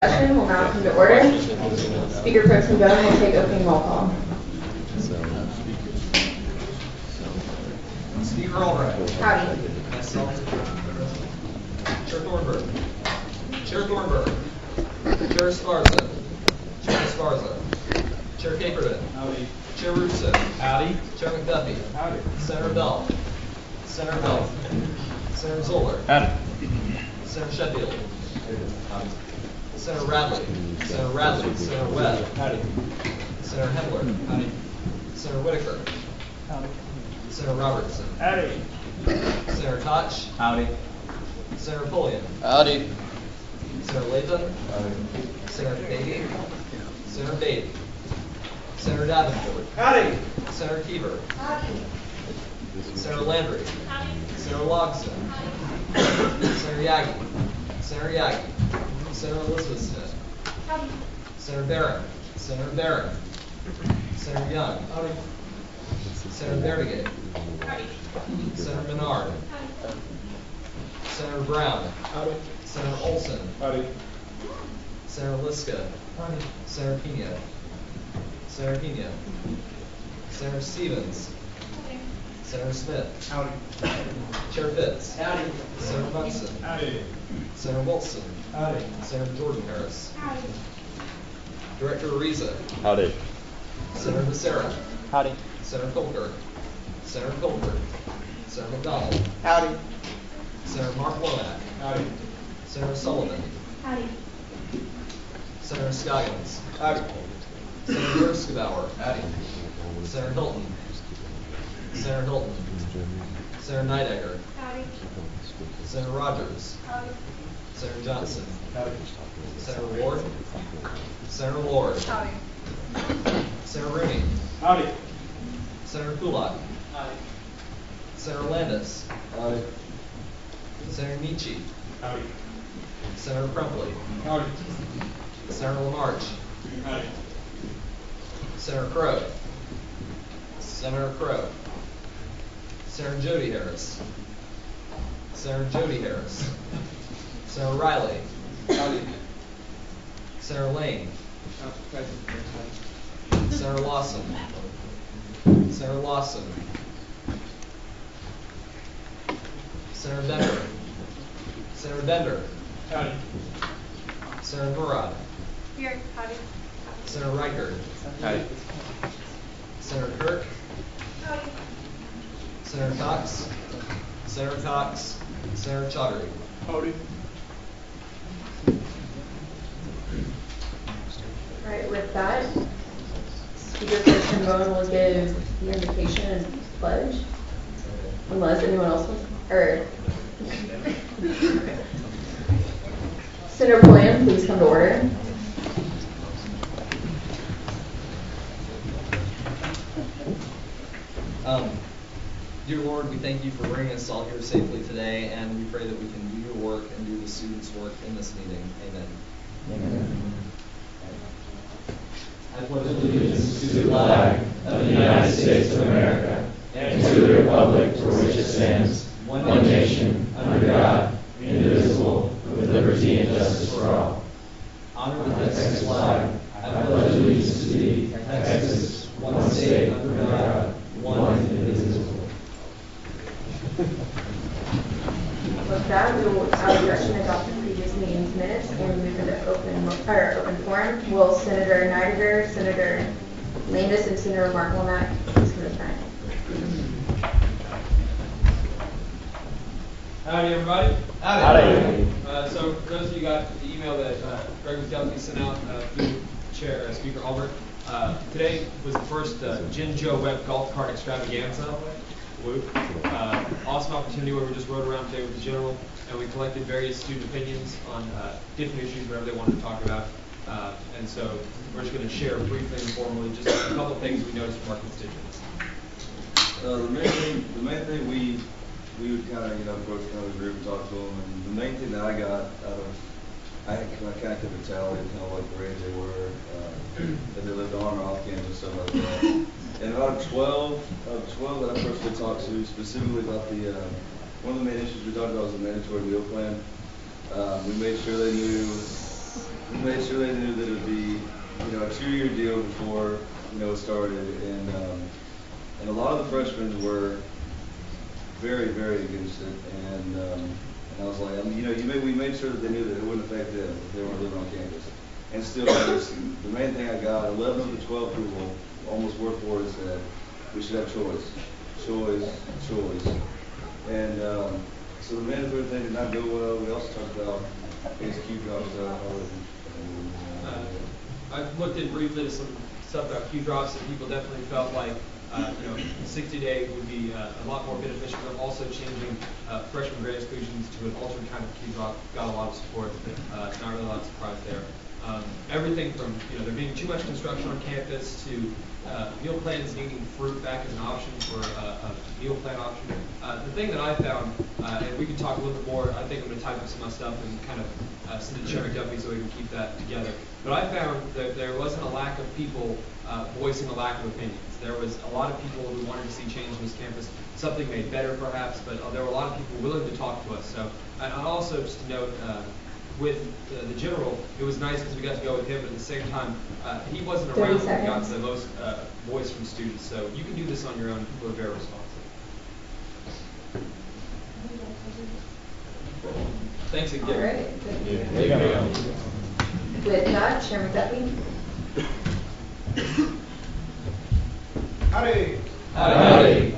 Session will now come to order. Speaker Pro Tem Bone will take opening roll call. Speaker Albright. Howdy. Myself. Chair Thornburg. Chair Thornburg. Chair Esparza. Chair Esparza. Chair Caperton. Howdy. Chair Russo. Howdy. Chair McDuffie. Howdy. Senator Bell. Senator Bell. Senator Zoller. Howdy. Senator Sheffield. Senator Radley. Senator Radley. Senator Webb. Howdy. Senator Hemler. Howdy. Senator Whitaker. Howdy. Senator Robertson. Howdy. Senator Koch. Howdy. Senator Pulliam. Howdy. Senator Lathan. Senator Beatty. Senator Beatty. Senator Davenport. Howdy. Senator Keever. Senator Landry. Senator Logson. Senator Yagi. Senator Yagi. Senator Elizabeth Smith. Senator Barron. Senator Barron. Senator Young. Senator Verdigate. Senator Menard. Senator Brown. Senator Olson. Howdy. Senator Liska. Senator Pena. Senator Pena. Senator Stevens. Senator Smith. Howdy. Chair Fitz. Howdy. Senator Munson. Howdy. Senator Wilson. Howdy. Senator Jordan Harris. Director Ariza. Howdy. Senator Becerra. Howdy. Senator Colker. Senator Colker. Senator McDonald. Howdy. Senator Mark Womack. Howdy. Senator Sullivan. Senator Scoggins. Howdy. Senator Erskebauer. Senator Hilton. Senator Hilton. Senator Neidegger. Senator Rogers. Senator Johnson. Howdy. Senator Ward. Senator Ward. Senator Rooney. Howdy. Senator Kulak. Senator Landis. Howdy. Senator Nietzsche. Howdy. Senator Crumpley. Howdy. Senator Lamarche. Howdy. Senator Crow. Senator Crow. Senator Jody Harris. Senator Jody Harris. Senator Riley. Howdy. Senator Lane. Senator Lawson. Senator Lawson. Senator Bender. Senator Bender. Howdy. Senator Murad. Here. Howdy. Senator Reichert. Howdy. Senator Kirk. Senator Cox. Senator Cox. Senator Chaudhary. Howdy. All right, with that, Speaker Pro Tem Bone will give the invocation and pledge, unless anyone else wants, or Senator Pulliam, please come to order. Dear Lord, we thank you for bringing us all here safely today, and we pray that we can do your work and do the students' work in this meeting. Amen. I pledge allegiance to the flag of the United States of America and to the republic for which it stands, one nation, under God, indivisible, with liberty and justice for all. Honor the Texas flag. I pledge allegiance to thee, Texas, one state under God, one indivisible. With that, we will, without objection, adopt the previous meeting's minutes and move into open forum. Will Senator Neidegger, Senator Landis, and Senator Mark Womack please come to the front? Howdy, everybody. Howdy. So for those of you got the email that Greg McDuffie sent out through Chair Speaker Albert, today was the first Gin Joe Webb golf cart extravaganza. Awesome opportunity where we just rode around today with the general and we collected various student opinions on different issues, whatever they wanted to talk about. And so we're just going to share briefly and informally just a couple of things we noticed from our constituents. The main thing we would kind of approach kind of the group and talk to them, and the main thing that I got out of I kind of could tell kind of like the range they were, if they lived on or off campus, stuff like that. And out of 12 that I personally talked to, specifically about the one of the main issues we talked about was the mandatory meal plan. We made sure they knew we made sure they knew that it would be, a 2-year deal before, it started, and a lot of the freshmen were very, very against it, and I was like, we made sure that they knew that it wouldn't affect them if they weren't living on campus. And still, the main thing I got, 11 of the 12 people almost word for word said, we should have choice. Choice. And so the mandatory thing did not go well. We also talked about these Q drops stuff. I looked in briefly at some stuff about Q drops, and people definitely felt like 60-day would be a lot more beneficial. But also changing freshman grade exclusions to an alternate kind of Q drop got a lot of support. Not really a lot of surprise there. Everything from there being too much construction on campus to meal plans needing fruit back as an option for a meal plan option. The thing that I found, and we can talk a little bit more, I think I'm going to type up some of my stuff and kind of send it to Chairman Duffy so we can keep that together. But I found that there wasn't a lack of people voicing a lack of opinions. There was a lot of people who wanted to see change in this campus, something made better perhaps, but there were a lot of people willing to talk to us. So, and also just to note, with the general, it was nice because we got to go with him, but at the same time, he wasn't 30 around when we got seconds. the most voice from students. So you can do this on your own. People are very responsive. Thanks again. All right. There you go. With that, Chairman Duffy. Howdy. Howdy.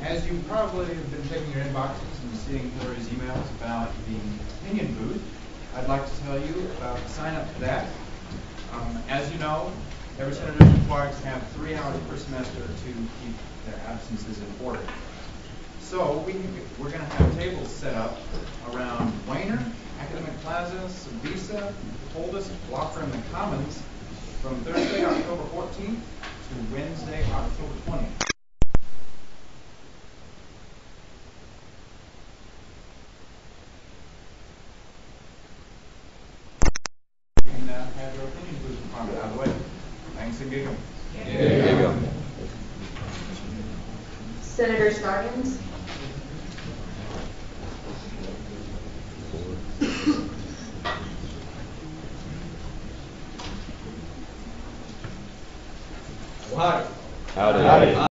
As you probably have been checking your inboxes and seeing Hillary's emails about the opinion booth, I'd like to tell you about the sign up for that. As you know, every senator is required to have 3 hours per semester to keep their absences in order. So we're going to have tables set up around Wayner, Academic Plaza, Savisa, Holdus, Blocker, and the Commons from Thursday, October 14th to Wednesday, October 20th. You can have your opinion booth requirement out of the way. Thanks and giggle. There you go. Senator Scoggins. Howdy.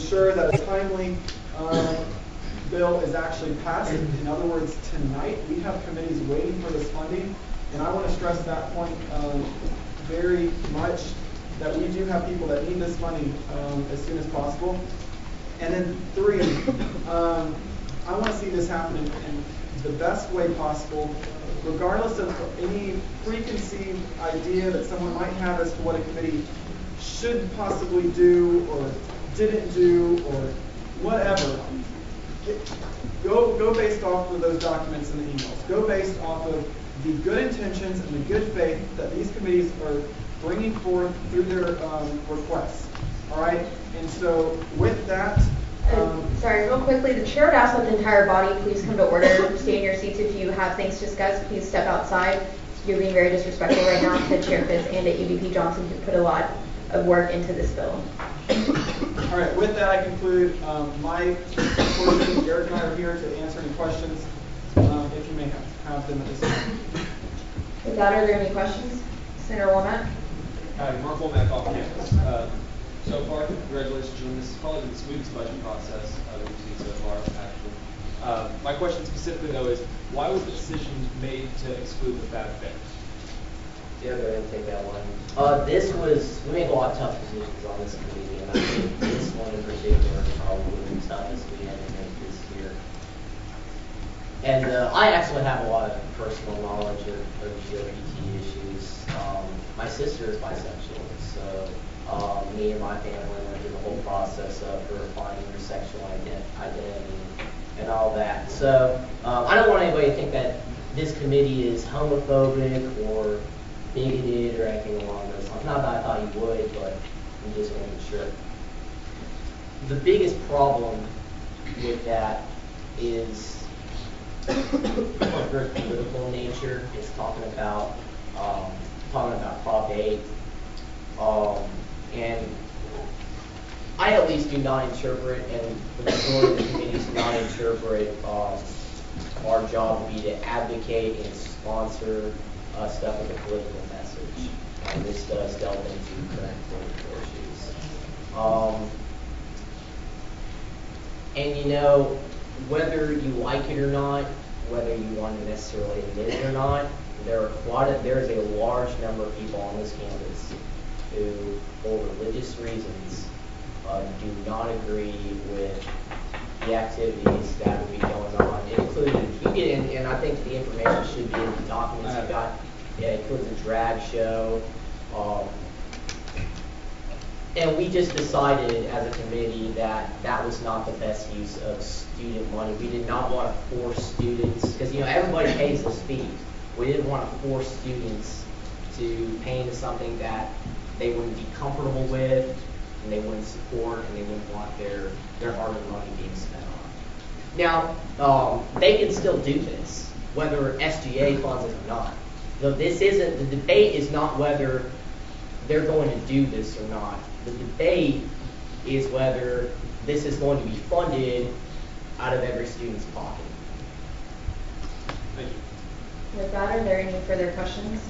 ensure that a timely bill is actually passed. In other words, tonight we have committees waiting for this funding, and I want to stress that point very much, that we do have people that need this money as soon as possible. And then 3, I want to see this happen in the best way possible, regardless of any preconceived idea that someone might have as to what a committee should possibly do or didn't do or whatever. Go based off of those documents and the emails. Go based off of the good intentions and the good faith that these committees are bringing forth through their requests. All right? And so with that... sorry, real quickly, the chair would ask that the entire body please come to order. Stay in your seats. If you have things to discuss, please step outside. You're being very disrespectful right now to Chair Fitz and to EVP Johnson, who put a lot of work into this bill. All right, with that, I conclude my portion. Eric and I are here to answer any questions, if you may have them at this time. With that, are there any questions? Senator Womack? Hi, Mark Womack off campus. So far, congratulations, June. This is probably the smoothest budget process that we've seen so far, actually. My question specifically, though, is why was the decision made to exclude the fat bears? Yeah, go ahead and take that one. We made a lot of tough decisions on this committee, and I think this one in particular is probably the toughest we had to make this year. And I actually have a lot of personal knowledge of LGBT issues. My sister is bisexual, so me and my family went through the whole process of her finding her sexual identity and all that. So I don't want anybody to think that this committee is homophobic or bigoted or anything along those lines. Not that I thought you would, but I'm just making sure. The biggest problem with that is very political in nature. It's talking about Prop 8. And I at least do not interpret, and the majority of the committees do not interpret our job to be to advocate and sponsor stuff with a political message. This does delve into current political issues. And you know, whether you like it or not, whether you want to necessarily admit it or not, there's a large number of people on this campus who, for religious reasons, do not agree with the activities that would be going on, including, and I think the information should be in the documents you got. It includes a drag show. And we just decided as a committee that that was not the best use of student money. We did not want to force students, because you know everybody pays this fee. We didn't want to force students to pay into something that they wouldn't be comfortable with, and they wouldn't support, and they wouldn't want their hard-earned money being spent on. Now, they can still do this, whether SGA funds it or not. The debate is not whether they're going to do this or not. The debate is whether this is going to be funded out of every student's pocket. Thank you. With that, are there any further questions?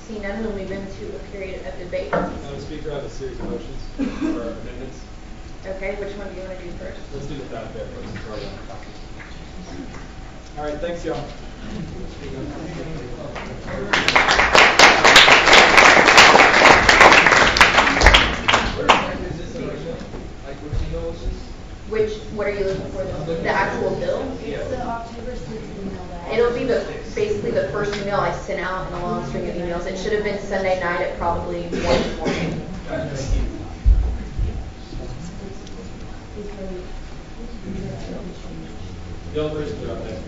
Seeing none, we'll move into a period of debate. Madam Speaker, I have a series of motions for amendments. Okay, which one do you want to do first? Let's do the fat bear first. It's already on the docket. All right, thanks, y'all. What are you looking for? The actual bill? It's the October 6th email that It'll be basically the first email I sent out in a long string of emails. It should have been Sunday night at probably 1 in the morning. Bill, where's the update?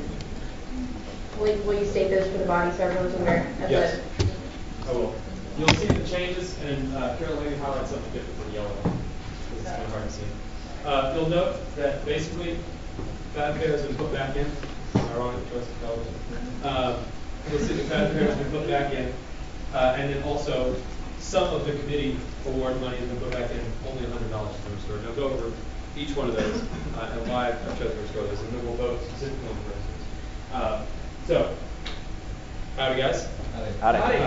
Will you state those for the body so everyone's aware of Yes. the... I will. You'll see the changes, and Carol, maybe highlight something different than yellow, because it's kind of hard to see. You'll note that basically fat bear has been put back in. Ironic choice of colors. You'll see the fat bear has been put back in, and then also some of the committee award money has been put back in, only $100 to restore. Now go over each one of those and why I've chosen to restore those, and then we'll vote specifically on the rest. So, howdy guys. Howdy. Howdy.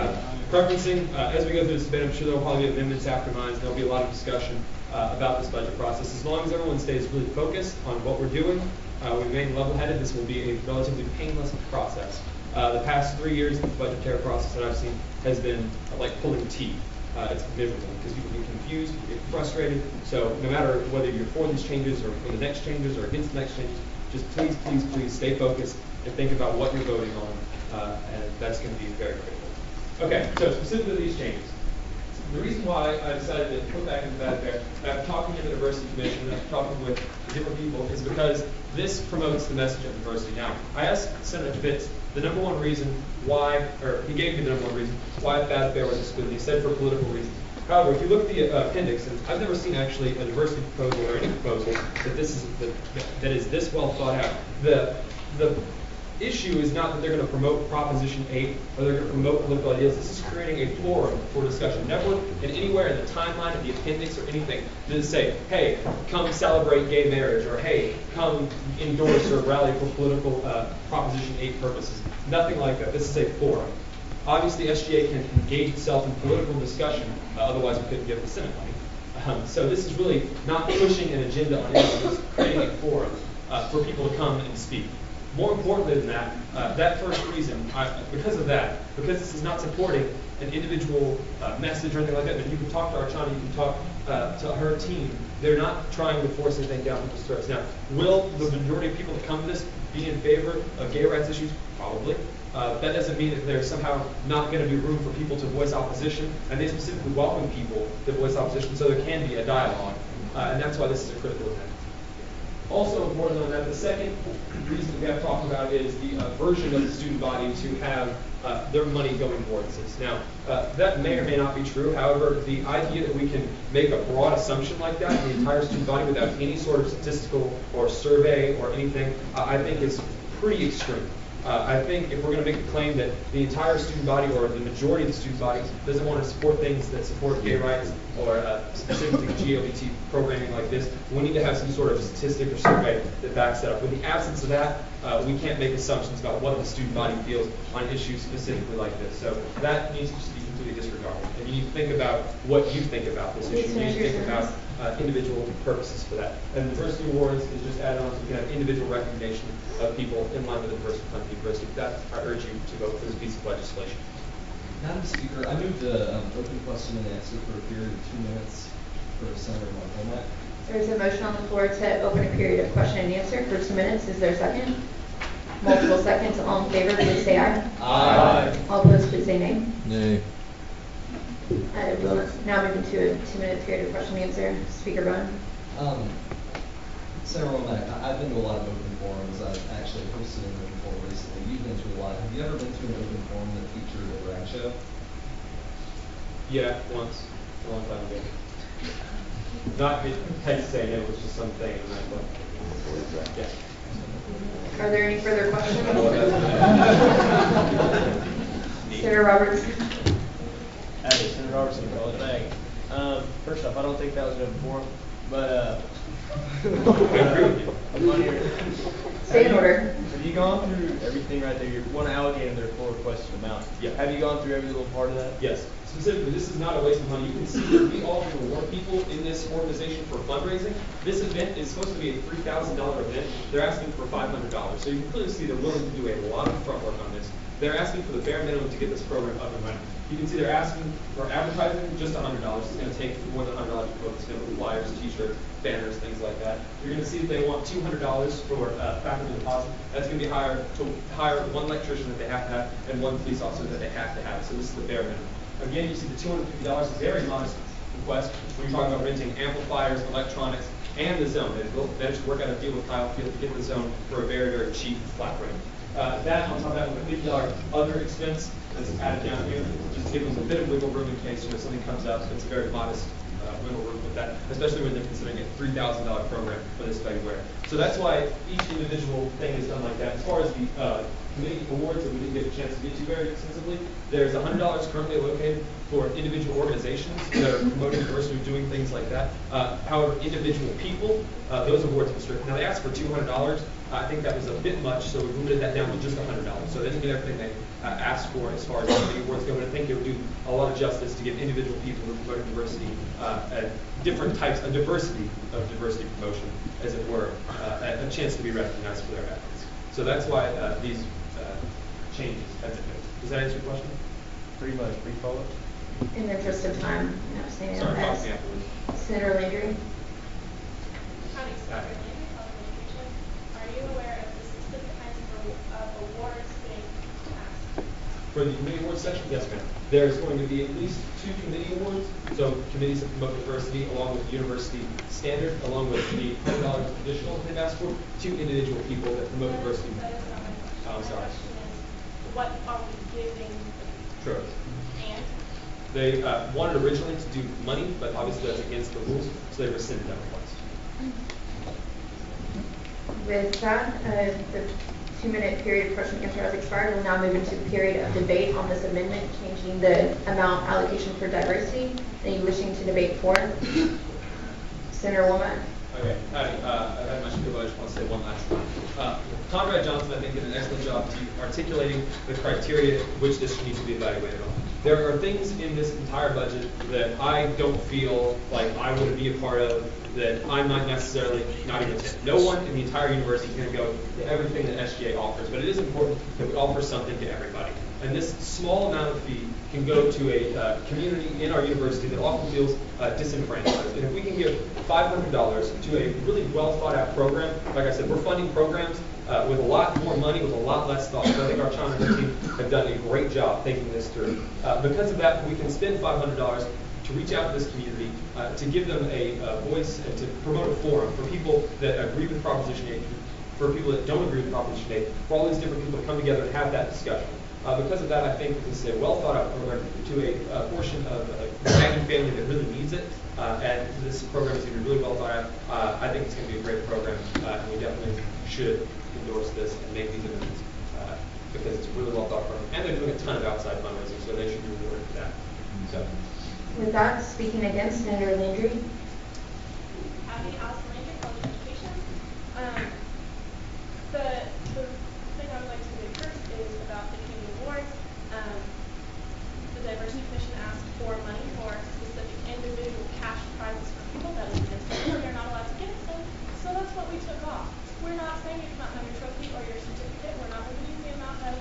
preferencing, as we go through this debate, I'm sure there'll probably be amendments after mine. There'll be a lot of discussion about this budget process. As long as everyone stays really focused on what we're doing, we remain level-headed, this will be a relatively painless process. The past 3 years, the budgetary process that I've seen has been like pulling teeth. It's miserable because people get confused, people get frustrated. So no matter whether you're for these changes or for the next changes or against the next changes, just please, please, please stay focused and think about what you're voting on, and that's going to be very critical. Okay, so specifically these changes. The reason why I decided to put back into Bad Bear, after talking to the diversity commission and after talking with different people, is because this promotes the message of diversity. Now, I asked Senator Fitz the number one reason why, or he gave me the number one reason why Bad Bear was excluded. He said for political reasons. However, if you look at the appendix, and I've never seen actually a diversity proposal or any proposal that is this well thought out. The issue is not that they're going to promote Proposition 8 or they're going to promote political ideals. This is creating a forum for discussion. Never and anywhere in the timeline of the appendix or anything does it say, hey, come celebrate gay marriage, or hey, come endorse or rally for political Proposition 8 purposes. Nothing like that. This is a forum. Obviously, SGA can engage itself in political discussion, otherwise we couldn't give the Senate money. So this is really not pushing an agenda on anyone. It's creating a forum for people to come and speak. More importantly than that, that first reason, because this is not supporting an individual message or anything like that, but you can talk to Archana, you can talk to her team. They're not trying to force anything down people's throats. Now, will the majority of people that come to this be in favor of gay rights issues? Probably. That doesn't mean that there's somehow not going to be room for people to voice opposition, and they specifically welcome people to voice opposition, so there can be a dialogue, and that's why this is a critical event. Also important than that, the second reason we have to talk about is the version of the student body to have their money going towards this. Now, that may or may not be true. However, the idea that we can make a broad assumption like that in the entire student body without any sort of statistical or survey or anything, I think is pretty extreme. I think if we're going to make the claim that the entire student body or the majority of the student body doesn't want to support things that support gay rights or specifically LGBT programming like this, we need to have some sort of statistic or survey that backs that up. In the absence of that, we can't make assumptions about what the student body feels on issues specifically like this. So that needs to just be completely disregarded. And you need to think about what you think about this issue. You need to think about individual purposes for that. And diversity awards is just added on so you can have individual recognition of people in line with the diversity fund diversity. That I urge you to vote for this piece of legislation. Madam Speaker, I move to open question and answer for a period of 2 minutes for Senator Mark. There's a motion on the floor to open a period of question and answer for 2 minutes. Is there a second? Multiple seconds. All in favor, please say aye. Aye. All opposed, please say nay. Nay. I will now move into a 2-minute period of question and answer. Speaker Rowan. Senator Womack, I've been to a lot of open forums. I've actually hosted an open forum recently. You've been to a lot. Have you ever been to an open forum that featured a drag show? Yeah, once, a long time ago. Not hate to say it was just something in that book. Yeah. Are there any further questions? Senator Robertson. Hey, Senator Robertson, College Bank. First off, I don't think that was an open forum, but I'm on here. Stay in order. Have you gone through everything right there? You want to allocate their full requested amount. Yeah. Have you gone through every little part of that? Yes. Specifically, this is not a waste of money. You can see that we often reward people in this organization for fundraising. This event is supposed to be a $3,000 event. They're asking for $500. So you can clearly see they're willing to do a lot of front work on this. They're asking for the bare minimum to get this program up and running. You can see they're asking for advertising just $100. It's going to take more than $100 to put this in, flyers, t-shirts, banners, things like that. You're going to see that they want $200 for faculty deposit. That's going to be higher to hire one electrician that they have to have and one police officer that they have to have. So this is the bare minimum. Again, you see the $250 is a very modest request when you're talking about renting amplifiers, electronics, and the zone. They managed to work out a deal with Kyle Field to get the zone for a very, very cheap flat rate. That on top of that with a $50 other expense that's added down here, just give them a bit of wiggle room in case something comes up. It's a very modest wiggle room with that, especially when they're considering a $3,000 program for this February. So that's why each individual thing is done like that. As far as the committee awards that we didn't get a chance to get to very extensively, there's $100 currently allocated for individual organizations that are promoting diversity, doing things like that. However, individual people, those awards are restricted. Now they asked for $200. I think that was a bit much, so we limited that down to just $100. So they didn't get everything they asked for as far as the awards go, and I think it would do a lot of justice to give individual people who promote diversity different types, a diversity of diversity promotion, as it were, a chance to be recognized for their efforts. So that's why these changes have been made. Does that answer your question? Pretty much, pretty follow. In the interest of time, saying Sorry, that. talk to me afterwards. Senator Landry? Howdy, Senator Landry, Public Education. Are you aware of the specific kinds of awards being asked? For the committee awards section, yes, ma'am. There's going to be at least 2 committee awards. So committees that promote diversity, along with university standard, along with the $100 additional that they've asked for, 2 individual people that promote diversity. That is not my question. Oh, I'm sorry. My question is, what are we giving? True. And? They wanted originally to do money, but obviously that's against the rules, so they rescinded that request. With that, the 2-minute period of question and answer has expired. We'll now move into the period of debate on this amendment, changing the amount allocation for diversity. Any wishing to debate for? Senator Womack? Okay, I've had much people, I just want to say one last thing. Conrad Johnson, I think, did an excellent job to articulating the criteria which this needs to be evaluated on. There are things in this entire budget that I don't feel like I would be a part of, that I might necessarily not even attend. No one in the entire university is going to go to everything that SGA offers, but it is important that we offer something to everybody. And this small amount of fee can go to a community in our university that often feels disenfranchised. And if we can give $500 to a really well thought out program, like I said, we're funding programs with a lot more money, with a lot less thought. So I think our Challenger team have done a great job thinking this through. Because of that, we can spend $500 to reach out to this community, to give them a voice and to promote a forum for people that agree with Proposition 8, for people that don't agree with Proposition 8, for all these different people to come together and have that discussion. Because of that, I think this is a well thought out program to a portion of the Maggie family that really needs it. And this program is going to be really well thought out. I think it's going to be a great program, and we definitely should endorse this and make these amendments because it's a really well thought program. And they're doing a ton of outside fundraising, so they should be rewarded for that. So. With that, speaking against, Senator Landry? Howdy, Allison Landry, Public Education. The thing I would like to do first is about the community awards. The Diversity Commission asked for money for specific individual cash prizes for people that is against them. They're not allowed to get it, so that's what we took off. We're not saying you cannot have your trophy or your certificate. We're not limiting the amount of,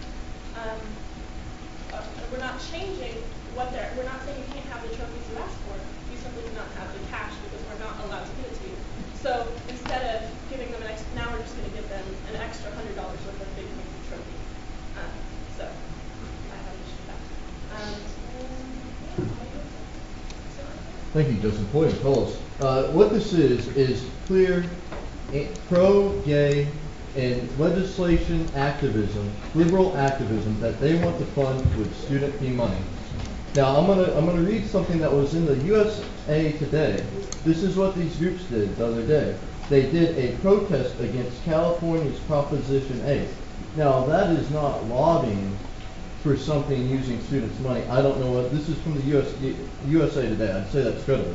we're not changing what we're not saying you can't have the trophies you asked for. You simply cannot have the cash because we're not allowed to give it to you. So instead of giving them now we're just going to give them an extra $100 worth of big trophy. So I have an issue with that. Thank you, Justin. Point of tell us. What this is clear pro-gay and legislation activism, liberal activism that they want to fund with student fee money. Now I'm gonna read something that was in the USA Today. This is what these groups did the other day. They did a protest against California's Proposition 8. Now that is not lobbying for something using students' money. I don't know what this is from the USA Today. I'd say that's credible.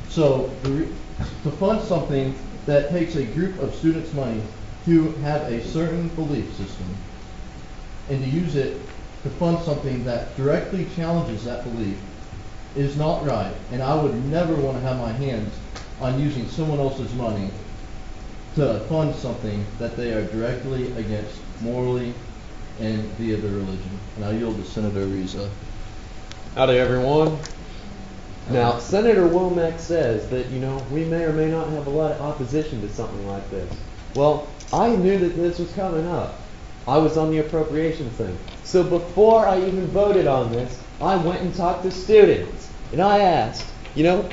So to fund something that takes a group of students' money who have a certain belief system and to use it to fund something that directly challenges that belief is not right. And I would never want to have my hands on using someone else's money to fund something that they are directly against morally and via their religion. And I yield to Senator Reza. Howdy, everyone. Now, Senator Womack says that, we may or may not have a lot of opposition to something like this. Well, I knew that this was coming up. I was on the appropriations thing. So before I even voted on this, I went and talked to students. And I asked,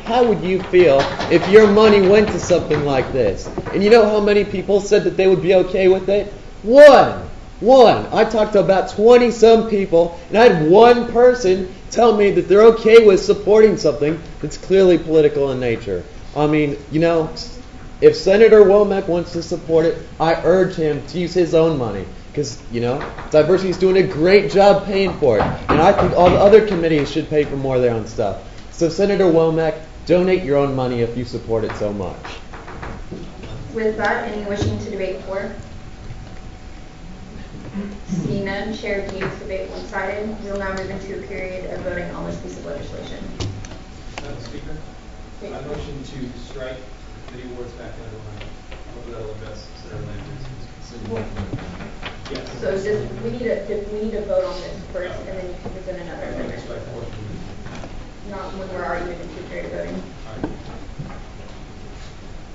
how would you feel if your money went to something like this? And you know how many people said that they would be okay with it? One. I talked to about 20-some people, and I had one person tell me that they're okay with supporting something that's clearly political in nature. I mean, if Senator Womack wants to support it, I urge him to use his own money. Because, Diversity is doing a great job paying for it. And I think all the other committees should pay for more of their own stuff. So Senator Womack, donate your own money if you support it so much. With that, any wishing to debate for? Seeing none, Chair deems debate one-sided. We will now move into a period of voting on this piece of legislation. Madam Speaker, I motion to strike committee awards back under line. Hope that'll address Senator Landry's. Yes. So just, we need to vote on this first, and then you can present another amendment. Not when we're already moving to a period of voting.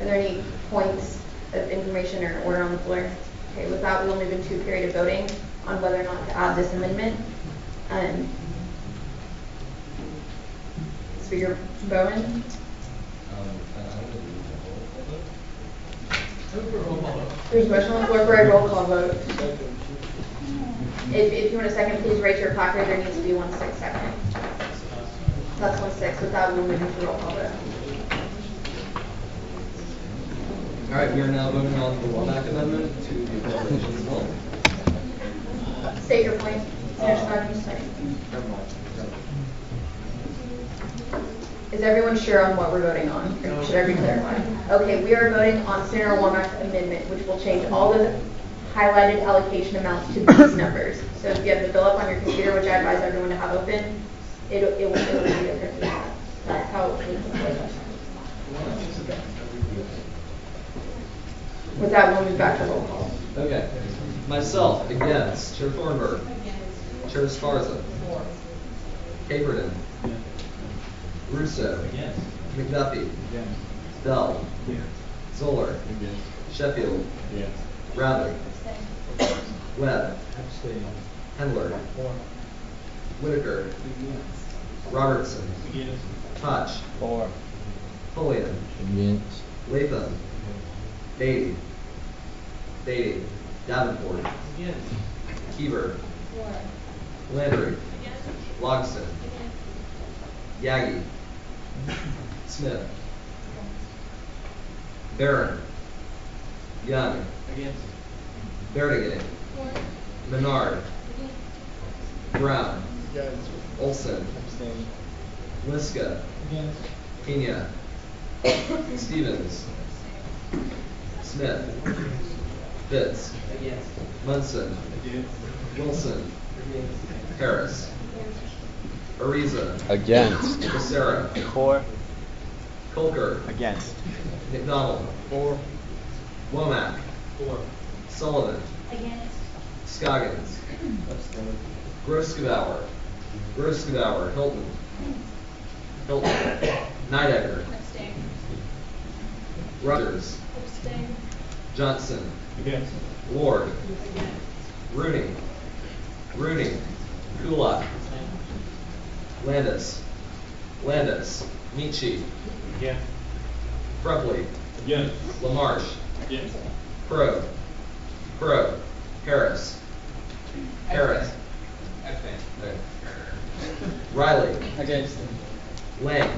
Are there any points of information or order on the floor? Okay, with that, we will move into a period of voting on whether or not to add this amendment. Speaker Bowen? There's a motion on the floor for a roll call vote. If you want a second, please raise your placard. There needs to be 1 second. That's 1-6. With that, we'll move into roll call vote. All right, we are now voting on the Womack amendment to the appropriations bill. State your point. Senator Scott. Is everyone sure on what we're voting on? Or should I re-clarify? Okay, we are voting on Senator Womack's amendment, which will change all the highlighted allocation amounts to these numbers. So if you have the bill up on your computer, which I advise everyone to have open, it will be different. That's how it works. With that, we'll move back to roll call. Okay. Myself, against. Chair Thornburg. Chair Sparza. Caperton. Russo. McDuffie. Bell. Zoller. Sheffield. Bradley. Webb. Hendler. Whitaker. Robertson. Touch. Pulliam. Latham. Beatty. Davenport. Keever. Landry. Logston. Yagi. Smith. Barron. Young. Vertigan. Menard. Brown. Olson. Liska. Pena. Stevens. Smith. Fitz. Munson. Wilson. Harris. Ariza. Against. Becerra. Colker. Against. McDonald. Womack. Sullivan. Against. Scoggins. Groskebauer. Hilton. Nidegger. Rogers. Johnson. Ward. Rooney. Kulak. Landis. Michi. Frupley. LaMarche. Crow. Harris. Okay. Riley. Lang.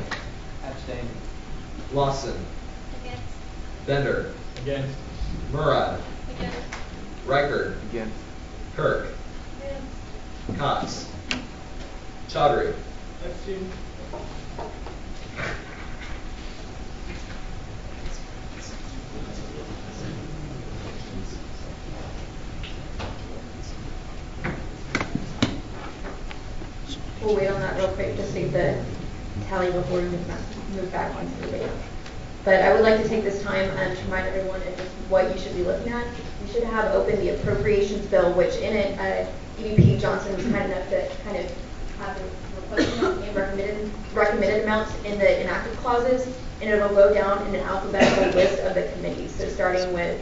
Lawson. Bender. Murad. Reichert. Kirk. Cox. Chaudhry. We'll wait on that real quick to see the tally before we move back into the debate. But I would like to take this time to remind everyone of just what you should be looking at. You should have open the appropriations bill, which in it, EVP Johnson was kind enough to kind of have the requested amount and recommended amounts in the inactive clauses, and it'll go down in an alphabetical list of the committees. So starting with,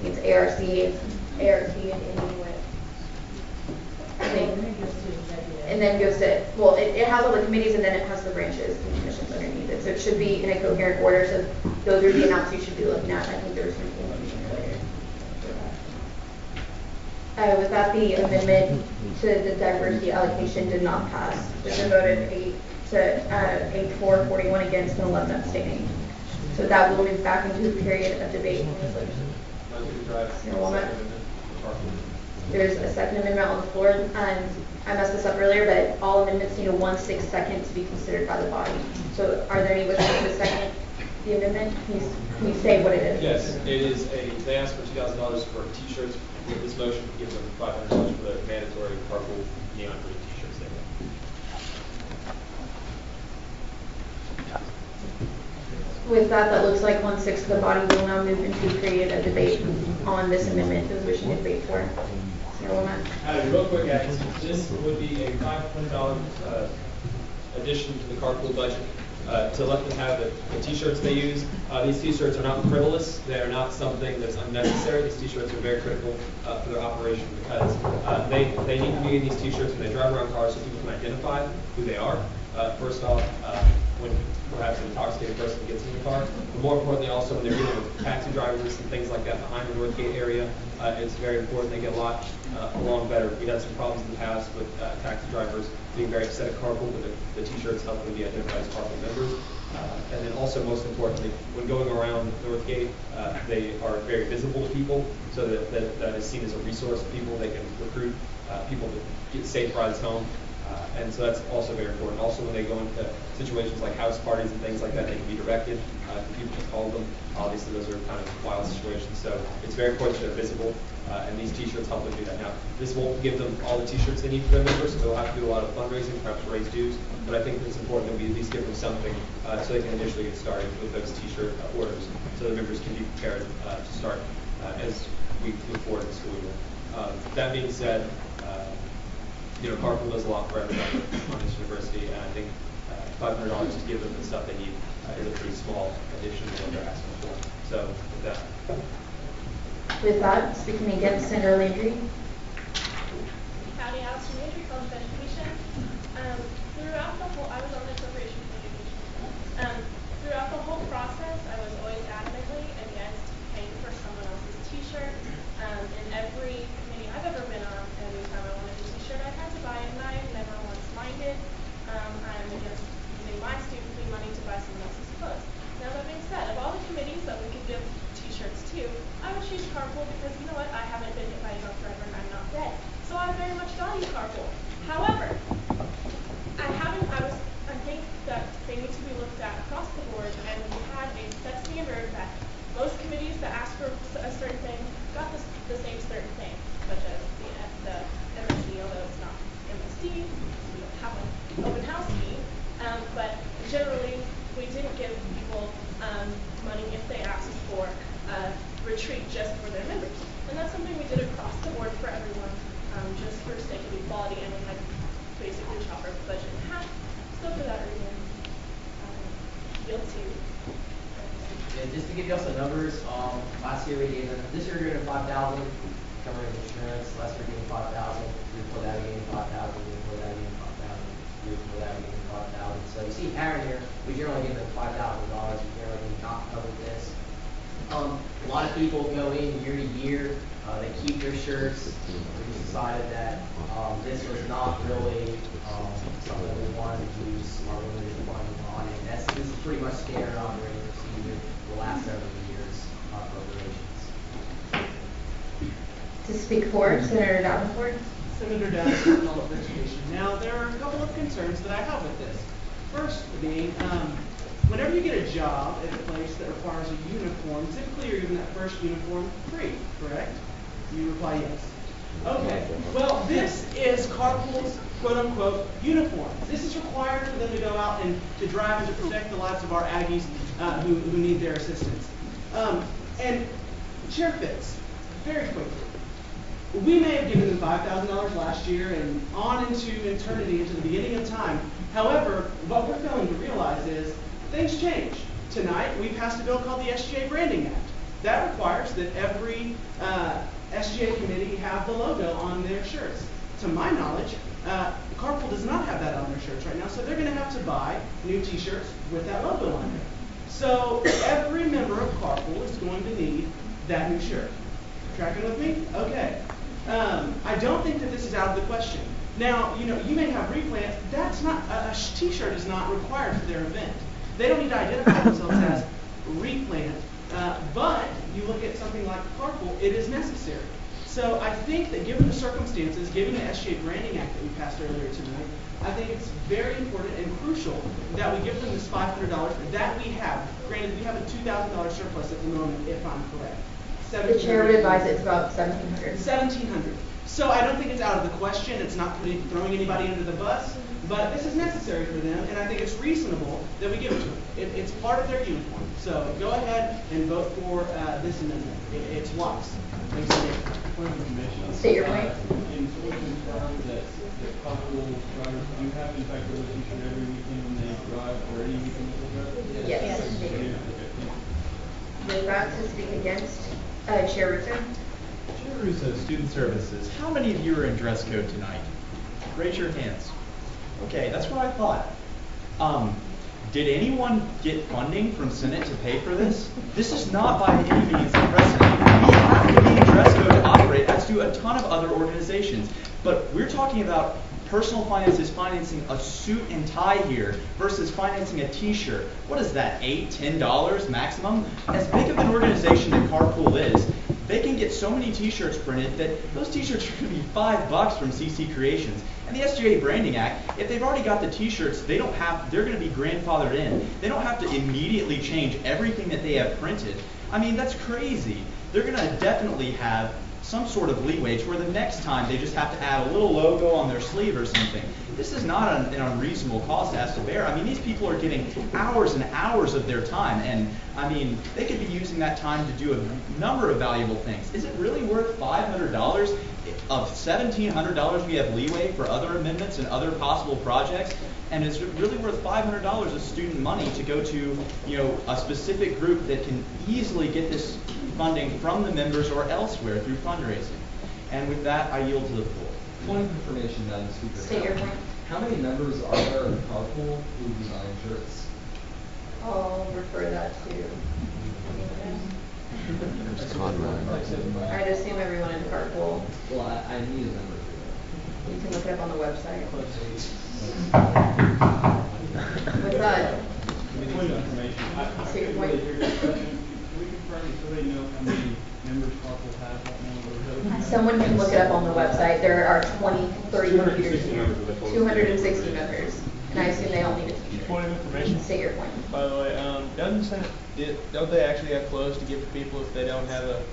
it's ARC, and ending with, I think, and then goes to, well, it has all the committees and then it has the branches and commissions underneath it. So it should be in a coherent order. So those are the amounts you should be looking at. I think there's some information later. With that, the amendment to the diversity allocation did not pass. There's a vote of 8 for, 41 against, and 11 abstaining. So that will move back into a period of debate. There's a second amendment on the floor, and I messed this up earlier, but all amendments need a 1/6 second to be considered by the body. So are there any wishes to second the amendment? Can you say what it is? Yes, it is they asked for $2,000 for t-shirts with this motion, give them $500 for the mandatory carpool neon green t-shirts they wear. With that, that looks like 1/6 of the body will now move into a period of debate on this amendment. Those wishing to debate for. Senator Womack. Real quick, guys, this would be a $500 addition to the carpool budget to let them have the t-shirts they use. These t-shirts are not frivolous. They are not something that's unnecessary. These t-shirts are very critical for their operation because they need to be in these t-shirts when they drive around cars so people can identify who they are. First off, when perhaps an intoxicated person gets in the car, but more importantly also when they're dealing with taxi drivers and things like that behind the Northgate area, it's very important they get a lot along better. We had some problems in the past with taxi drivers being very upset at carpool, but the t-shirts help them be identified as carpool members. And then also, most importantly, when going around Northgate, they are very visible to people, so that is seen as a resource to people. They can recruit people to get safe rides home. And so that's also very important. Also, when they go into situations like house parties and things like that, they can be directed to people to call them. Obviously, those are kind of wild situations. So it's very important that they're visible, and these t-shirts help them do that. Now, this won't give them all the t-shirts they need for their members, so they'll have to do a lot of fundraising, perhaps raise dues. But I think it's important that we at least give them something so they can initially get started with those t-shirt orders, so the members can be prepared to start as we move forward in the school year. That being said, carpool does a lot for everybody on this university, and I think $500 to give them the stuff they need is a pretty small addition to what they're asking for. So with that. With that, speaking against Senator Landry. Howdy, Allison Landry, College of Education. Throughout the whole, I was on the appropriation committee. Throughout the whole process, I was always adamantly against paying for someone else's t-shirt. In every committee I've ever been on, every time I wanted a t-shirt, I had to buy it, and I never once minded. I'm against using my student fee money to buy someone else's clothes. Now, that being said, of all the committees that we could give t-shirts to, I would choose carpool because, you know what, I haven't been hit by a drunk driver and I'm not dead. So I very much value carpool. However, I think that they need to be looked at across the board, and we had a set standard that most committees that asked for a certain thing got the same certain thing, such as the MSD, although it's not MSD, we don't have an open house fee, but generally we didn't give people money if they asked for a retreat just for their members. And that's something we did across the board for everyone, just for sake of equality, and we had basically chopped our budget in half. So for that reason, yield to. Yeah, just to give you all some numbers, last year we gave them, this year we're doing $5,000, covering insurance. Last year we gave 5,000. Year before that we gave 5,000. Year before that we gave 5,000. Year before that we gave 5,000. So you see pattern here. We generally give them $5,000. We generally do not cover this. A lot of people go in year to year. They keep their shirts. We decided that this was not really something we wanted to use our limited funding on. And this is pretty much standard operating procedure for the last several years of appropriations. To speak for, Senator Davenport. Senator Davenport, College of Education. Now, there are a couple of concerns that I have with this. First being, whenever you get a job at a place that requires a uniform, typically you're given that first uniform free, correct? You reply yes. Okay, well, this is carpool's quote-unquote uniform. This is required for them to go out and to drive and to protect the lives of our Aggies who need their assistance. And Chair Fitz, very quickly. We may have given them $5,000 last year and on into eternity, into the beginning of time. However, what we're failing to realize is things change. Tonight, we passed a bill called the SGA Branding Act. That requires that every SGA committee have the logo on their shirts. To my knowledge, Carpool does not have that on their shirts right now, so they're going to have to buy new t-shirts with that logo on there. So every member of Carpool is going to need that new shirt. Tracking with me? Okay. I don't think that this is out of the question. Now, you may have replant. That's not a t-shirt is not required for their event. They don't need to identify themselves as replant. But you look at something like Carpool, it is necessary. So I think that given the circumstances, given the SGA Branding Act that we passed earlier tonight, I think it's very important and crucial that we give them this $500 that we have. Granted, we have a $2,000 surplus at the moment, if I'm correct. The chair would advise it's about 1,700. 1,700. So I don't think it's out of the question. It's not throwing anybody under the bus, but this is necessary for them, and I think it's reasonable that we give it to them. It's part of their uniform. So go ahead and vote for this amendment. It's wise. Thanks again. Point of information. State your point. Can someone confirm that carpool drivers do have, in fact, wear the t-shirt every weekend when they drive, or any weekend that they drive? Yes. Okay, thank you. With that, to speak against, Chair Russo. Chair Russo, Student Services. How many of you are in dress code tonight? Raise your hands. Okay, that's what I thought. Did anyone get funding from Senate to pay for this? This is not by any means impressive. We have to be in dress code to operate, as do a ton of other organizations. But we're talking about personal finances financing a suit and tie here versus financing a t-shirt. What is that, $8, $10 maximum? As big of an organization that Carpool is, they can get so many t-shirts printed that those t-shirts are going to be $5 from CC Creations. And the SGA Branding Act, if they've already got the t-shirts, they're going to be grandfathered in. They don't have to immediately change everything that they have printed. I mean, that's crazy. They're going to definitely have some sort of leeway to where the next time they just have to add a little logo on their sleeve or something. This is not an unreasonable cost to ask to bear. I mean, these people are getting hours and hours of their time, and I mean, they could be using that time to do a number of valuable things. Is it really worth $500? Of $1,700 we have leeway for other amendments and other possible projects, and it's really worth $500 of student money to go to, you know, a specific group that can easily get this funding from the members or elsewhere through fundraising. And with that, I yield to the floor. Point of information, Madam Speaker. State your point. How many members are there in Carpool who design shirts? I'll refer that to. I'd assume everyone in Carpool. Well, I need a number. You can look it up on the website. With that, Point of information. State your point. Can we confirm so they know how many members Carpool has right now? Someone can look it up on the website. There are 20, 30 computers here. 260 members. And I assume they all need a teacher. Point of information. State your point. By the way, don't they actually have clothes to give to people if they don't have a?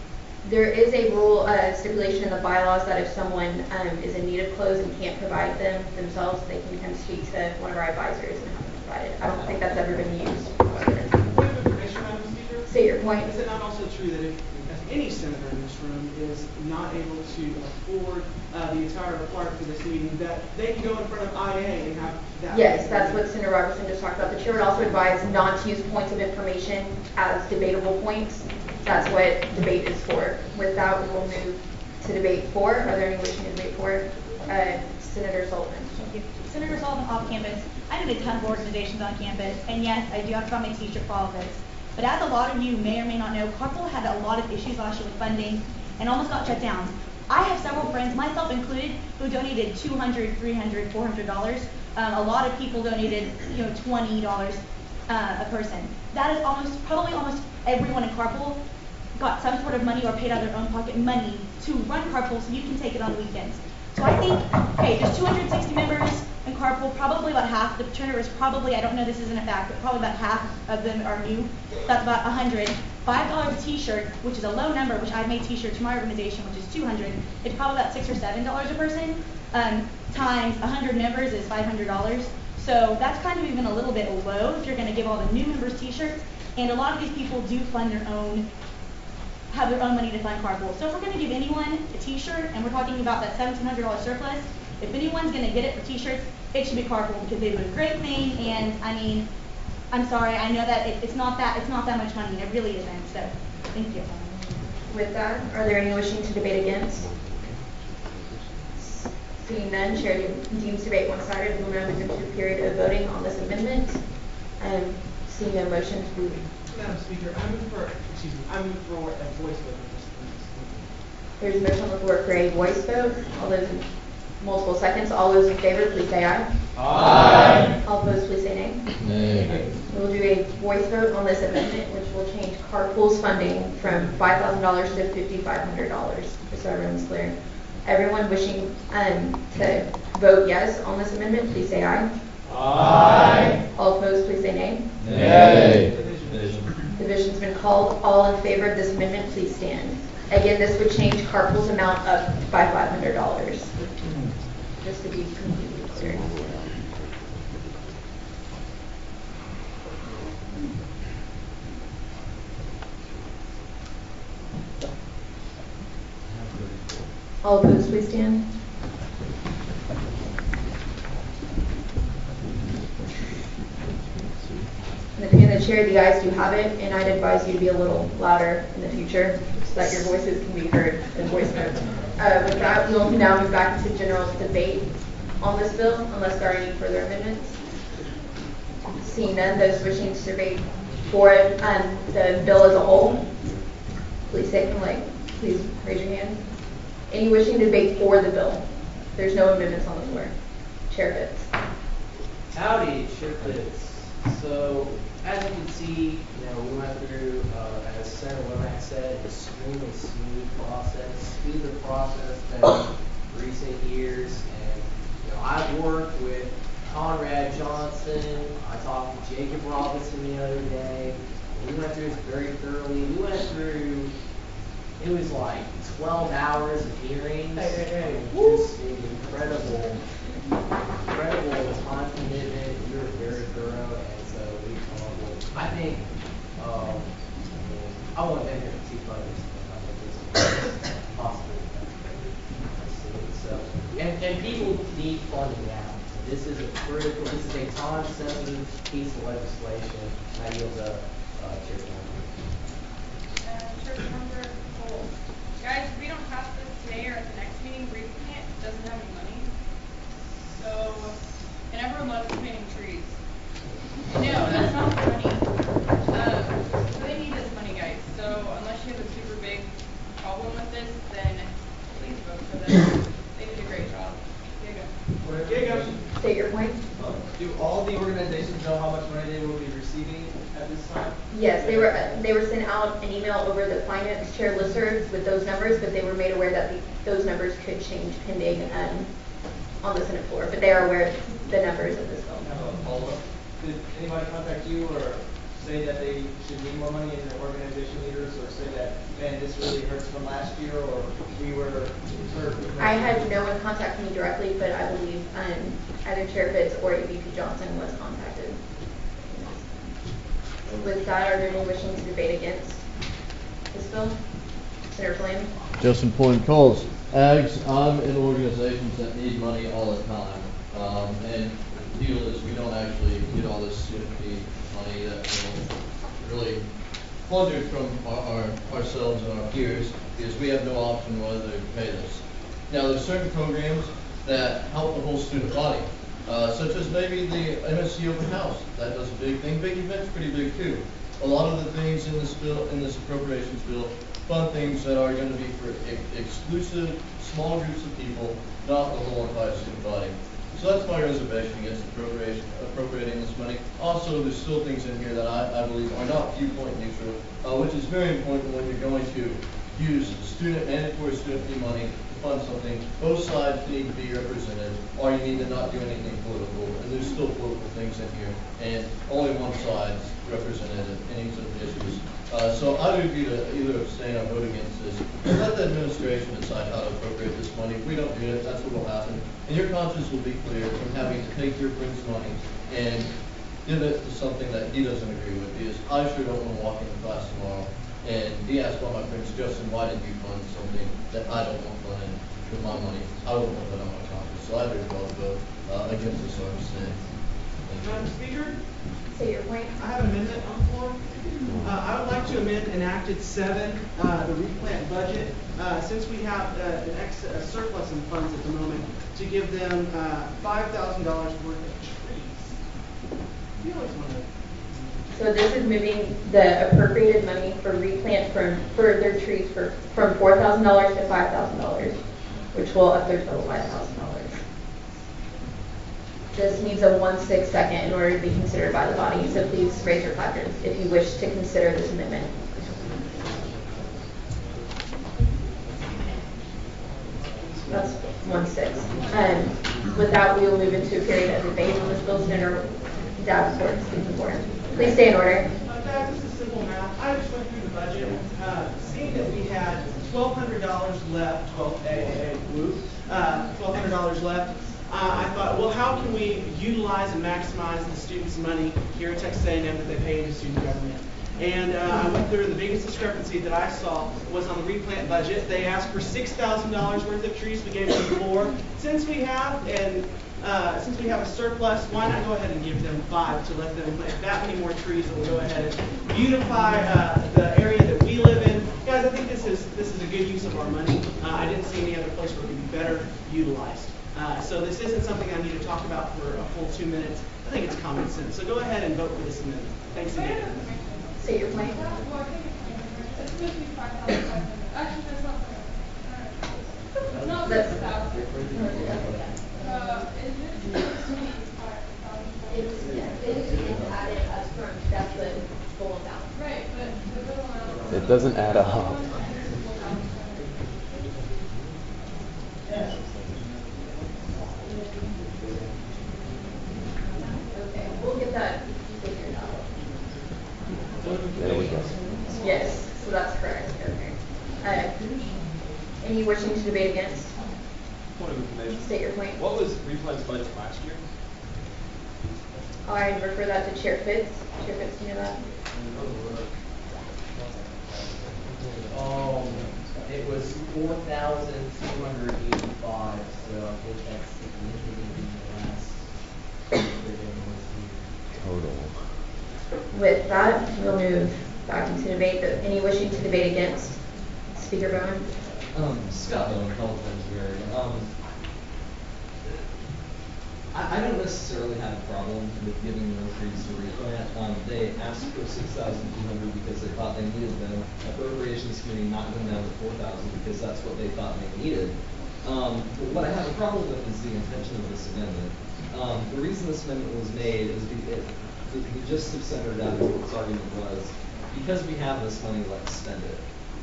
There is a rule, stipulation in the bylaws that if someone is in need of clothes and can't provide them themselves, they can come speak to one of our advisors and have them provided. I don't think that's ever been used. Point of information, Madam Speaker. State your point. Is it not also true that if any senator in this room is not able to afford the attire required for this meeting, that they can go in front of IA and have that? Yes, that's what Senator Robertson just talked about. The chair would also advise not to use points of information as debatable points. That's what debate is for. With that, we will move to debate 4. Are there any wishing to debate 4? Senator Sullivan. Thank you. Senator Sullivan, off campus. I did a ton of organizations on campus, and yes, I do have to buy my t-shirt for all of this. But as a lot of you may or may not know, Carpool had a lot of issues last year with funding and almost got shut down. I have several friends, myself included, who donated $200, $300, $400. A lot of people donated, $20 a person. That is probably almost everyone in Carpool got some sort of money or paid out of their own pocket money to run Carpool so you can take it on weekends. So I think, okay, there's 260 members in Carpool, probably about half, the turnover is probably, I don't know this isn't a fact, but probably about half of them are new. That's about 100. $5 a t-shirt, which is a low number, which I've made t-shirts to my organization, which is 200. It's probably about $6 or $7 a person, times 100 members is $500. So that's kind of even a little bit low if you're going to give all the new members t-shirts. And a lot of these people do fund their own, have their own money to fund Carpool. So if we're going to give anyone a t-shirt, and we're talking about that $1,700 surplus, if anyone's going to get it for t-shirts, it should be Carpool because they do a great thing. And I mean, I'm sorry, I know that it's not that much money. It really isn't. So, thank you. With that, are there any wishing to debate against? Seeing none, Chair deems debate one-sided. We will now move into a period of voting on this amendment. Seeing no motion to move. Madam Speaker, I move for a voice vote. There's a motion on the floor for a voice vote. All those in multiple seconds. All those in favor, please say aye. Aye. All opposed, please say nay. Nay. We will do a voice vote on this amendment, which will change Carpool's funding from $5,000 to $5,500, just so everyone's clear. Everyone wishing to vote yes on this amendment, please say aye. Aye. All opposed, please say nay. Nay. Division's been called. All in favor of this amendment, please stand. Again, this would change carpool's amount up by $500, just to be completely clear. All opposed, please stand. And if you're the chair, the ayes do have it, and I'd advise you to be a little louder in the future so that your voices can be heard in voice mode. With that, we'll now move back into general debate on this bill, unless there are any further amendments. Seeing none, those wishing to debate for the bill as a whole, please please raise your hand. Any wishing to debate for the bill? There's no amendments on the floor. Chair Fitz. Howdy, Chair Fitz. So, as you can see, we went through, as Senator Womack said, an extremely smooth process, smoother process than recent years. And, I've worked with Conrad Johnson. I talked to Jacob Robinson the other day. We went through this very thoroughly. We went through, it was like 12 hours of hearings. Just incredible time commitment. We were very thorough, and so we come up with, I think, I won't been here for 2 funders. I think this is possible. So, and people need funding now. This is a time-sensitive piece of legislation. I yield to Chair Chairmember Cole. Guys, if we don't pass this today or at the next meeting, Replant doesn't have any money. So, and everyone loves planting trees. No, that's not the money. So they need this money, guys. So unless you have a super big problem with this, then please vote for them. They did a great job. Diego. State your point. Do all the organizations know how much money they will be receiving at this time? Yes, they were sent out an email over the finance chair listserv with those numbers, but they were made aware that those numbers could change pending on the Senate floor. But they are aware of the numbers of this bill. Follow-up. Did anybody contact you or say that they should need more money as their organization leaders, or say that, man, this really hurts from last year, or we were hurt? I had no one contact me directly, but I believe either Chair Fitz or VP Johnson was contacted. With that, are there any wishing to debate against this bill? Senator Flynn? Just important calls. Ags, I'm in organizations that need money all the time. And the deal is we don't actually get all this student fee money that really plundered from ourselves and our peers, because we have no option whether to pay this. Now, there's certain programs that help the whole student body, such as maybe the MSC Open House. That does a big thing. Big event's pretty big too. A lot of the things in this bill, in this appropriations bill, fund things that are going to be for exclusive small groups of people, not the whole entire student body. So that's my reservation against appropriating this money. Also, there's still things in here that I believe are not viewpoint neutral, which is very important when you're going to use mandatory student fee money to fund something. Both sides need to be represented, or you need to not do anything political. And there's still political things in here, and only one side's represented in each of the issues. So I would agree to either abstain or vote against this. And let the administration decide how to appropriate this money. If we don't do it, that's what will happen. And your conscience will be clear from having to take your friend's money and give it to something that he doesn't agree with. Because I sure don't want to walk into class tomorrow and be asked by my friends, Justin, why did you fund something that I don't want funded with my money? I don't want that on my conscience. So I would vote against this or abstain. Madam Speaker? Say your point. I have an amendment on the floor. I would like to amend Enacted 7, the replant budget, since we have a surplus in funds at the moment, to give them $5,000 worth of trees. You always want to. So this is moving the appropriated money for replant for their trees from $4,000 to $5,000, which will up their total $5,000. This needs a 1/6 second in order to be considered by the body, so please raise your placards if you wish to consider this amendment. That's 1/6. With that, we will move into a period of debate on this bill. Senator Davenport, speaking for him. Please stay in order. Guys, this is simple math. I just went through the budget, seeing that we had $1,200 left, $1,200 left. I thought, well, how can we utilize and maximize the students' money here at Texas A&M that they pay into student government? And I went through, and the biggest discrepancy that I saw was on the replant budget. They asked for $6,000 worth of trees. We gave them 4. Since we have a surplus, why not go ahead and give them 5 to let them plant that many more trees that will go ahead and beautify the area that we live in. Guys, I think this is a good use of our money. I didn't see any other place where it could be better utilized. So this isn't something I need to talk about for a full 2 minutes. I think it's common sense. So go ahead and vote for this amendment. Thanks again. State your point. Well, I think it's supposed to be 5,500. Actually, that's not fair. It's not 6,000. Is it supposed to be 5,000? It's added as from, that's the full amount. Right, but the middle amount. It doesn't add up. Okay, we'll get that figured out. There we go. Yes, so that's correct. Okay. Any wishing to debate against? Point of information. State your point. What was replant's budget last year? I'd refer that to Chair Fitz. Chair Fitz, do you know that? It was 4,285, so I think that's significantly less. Total. With that, we'll move back into debate. Any wishing to debate against? Speaker Bowen. Scott Bowen, Health Engineering. I don't necessarily have a problem with giving them trees to replant. They asked for 6,200 because they thought they needed them. Appropriations Committee knocked them down to 4,000 because that's what they thought they needed. But what I have a problem with is the intention of this amendment. The reason this amendment was made is because the gist of Senator Davenport's argument was, because we have this money, let's spend it.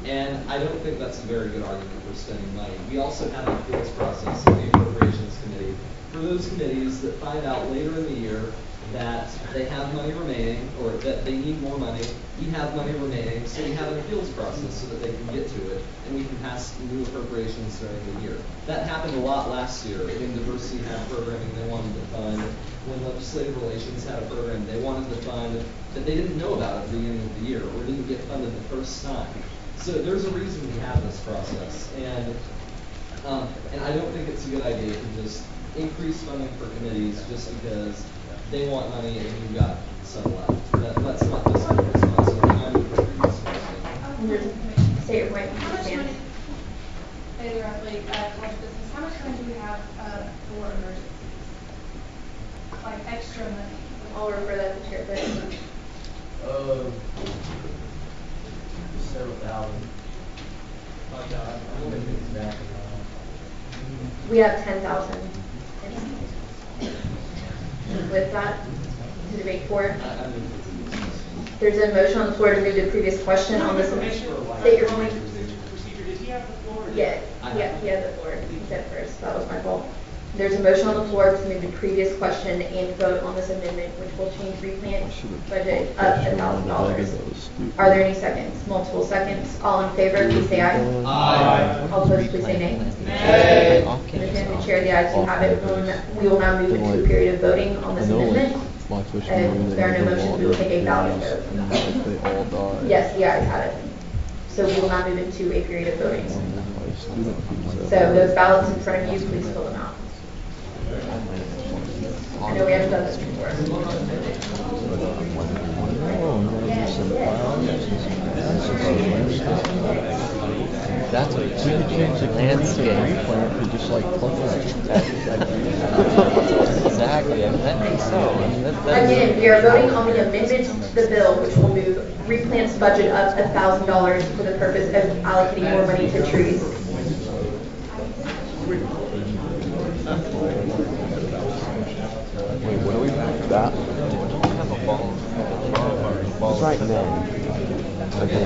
And I don't think that's a very good argument for spending money. We also have an appeals process in the Appropriations Committee for those committees that find out later in the year that they have money remaining, or that they need more money. We have money remaining, so we have an appeals process so that they can get to it, and we can pass new appropriations during the year. That happened a lot last year. When diversity had programming they wanted to fund, when legislative relations had a program they wanted to fund that they didn't know about at the beginning of the year, or didn't get funded the first time. So there's a reason we have this process, and I don't think it's a good idea to just increase funding for committees just because they want money and you've got some left. That's not this responsibility. I'm the previous person. Say your point. How much money, maybe roughly, college business, how much money do we have for emergencies? Like extra money? I'll refer that to Chair Fitz. Several thousand. We have 10,000. With that, to debate for. There's a motion on the floor to move the previous question on this. State your point. Procedure, did he have the floor? Yeah, he had the floor. He said first. That was my fault. There's a motion on the floor to move the previous question and vote on this amendment, which will change replant budget up $1,000. Are there any seconds? Multiple seconds. All in favor, please say aye. Aye. All opposed, please say nay. Nay. Understand the chair, the ayes who have it. We will now move into a period of voting on this amendment. If there are no motions, we will take a ballot vote. Yes, the ayes have it. So we will now move into a period of voting. So those ballots in front of you, please fill them out. I know we haven't done this before. That's what you change the landscape. To just like plug Exactly, and that makes sense. Again, we are voting on the amendment to the bill, which will move replant's budget up $1,000 for the purpose of allocating more money to trees. Wait, what do we have? That? It's right now. Okay.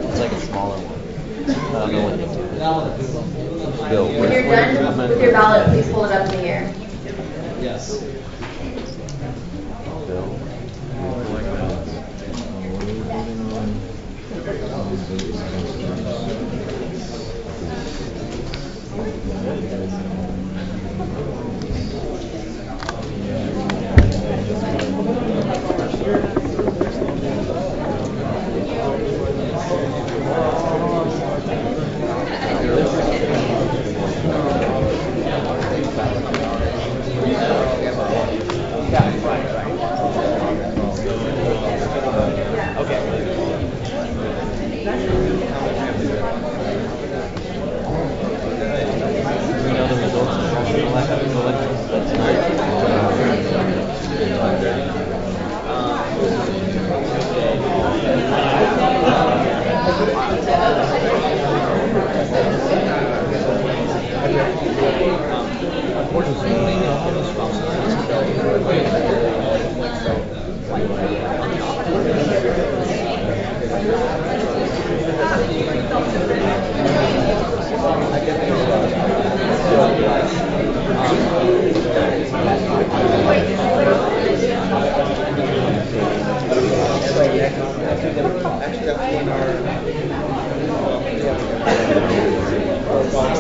It's like a smaller one. I don't know what you do. Bill, When you're done with your ballot, please hold it up in the air. Yes. Bill.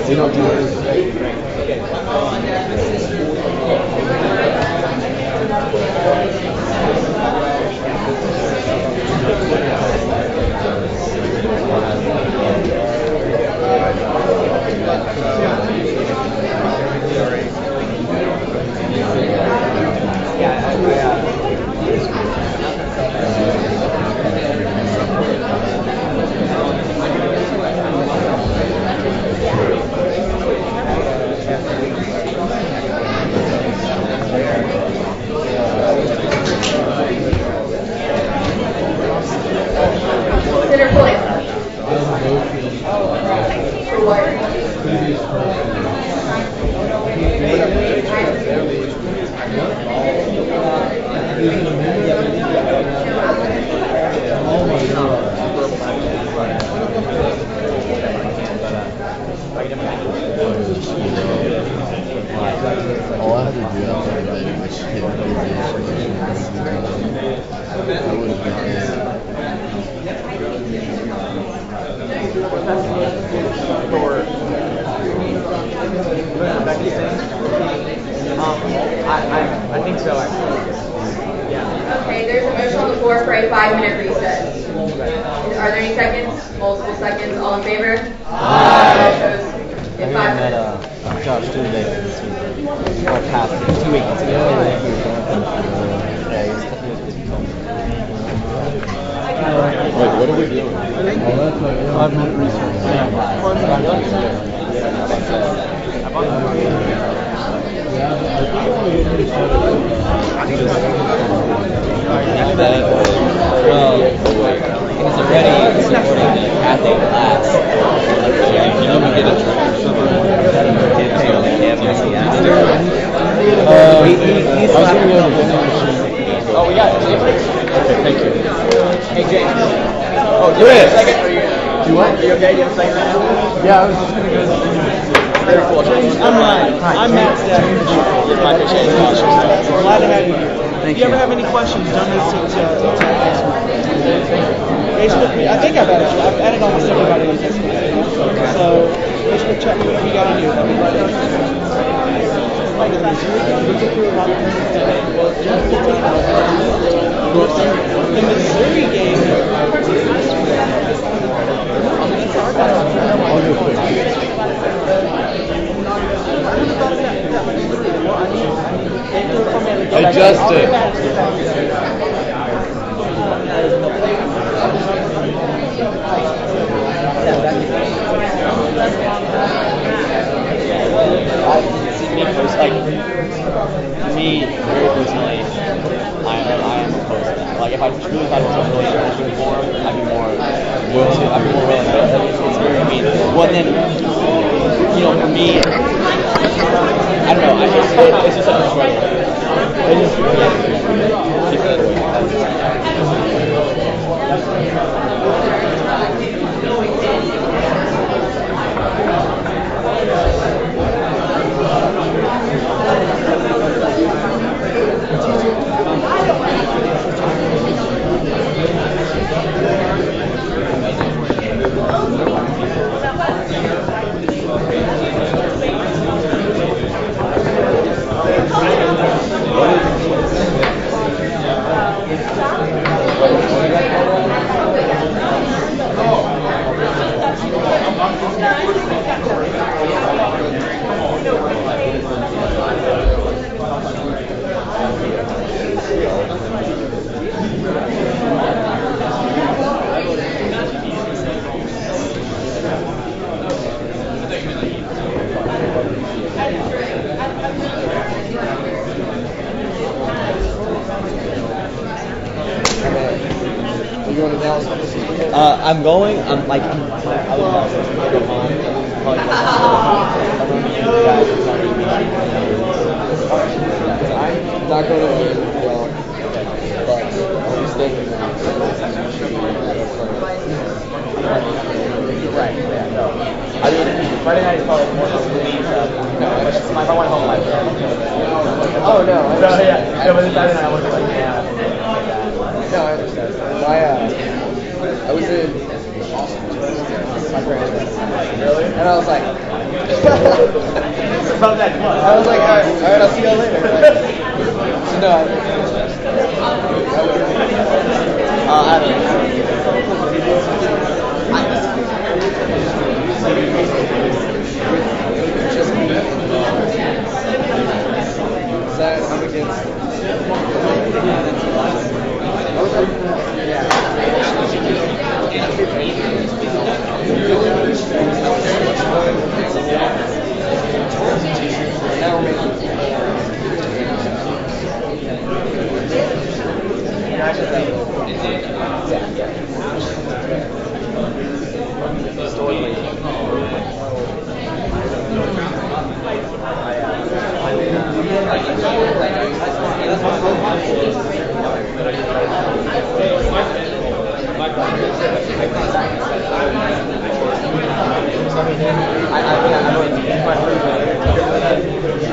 We don't do Senator Floyd. For what? All I had to do after that was hit the I would have gotten I think so, actually. Yeah. Okay, there's a motion on the floor for a 5-minute recess. Are there any seconds? Multiple seconds, all in favor? Aye. Opposed? In 5 minutes. Josh Tuesday past 2 weeks ago. Wait, what are we doing? Oh, that's like 5-minute recess. He's already supporting the athlete class. You know, we did a trip or something. Did pay on the campus. He asked him. Oh, we got it. Okay, thank you. Hey, James. Oh, do you Chris. have a second? Are you what? Are you okay? Do you have a second right now? Yeah, I was just going to go. Very cool. James, I'm Ryan. I'm Matt Stack. Glad to have you here. If you ever have any questions, don't hesitate to ask me. Facebook me. I think I've added almost everybody on Facebook. So Facebook chat me whatever you got to do. I'll be glad to answer questions. Like the Missouri game. Hey, Justin. Me, very personally, I am opposed to that. Like, if I truly thought it was a really interesting form, I'd be more willing to. It's very, well then, for me, I don't know, it's just such a struggle. It's just, I'm going. I'm like. I'm not going to be well, but I'll be staying. Right. Yeah. No. I mean, Friday night is probably more than if I went home like that. Oh no. No, yeah. No, but Saturday night I wasn't like no, I understand. I was in my friend's really, and I was like, about that. I was like, all right, I'll see you later. So no, I don't I'm against.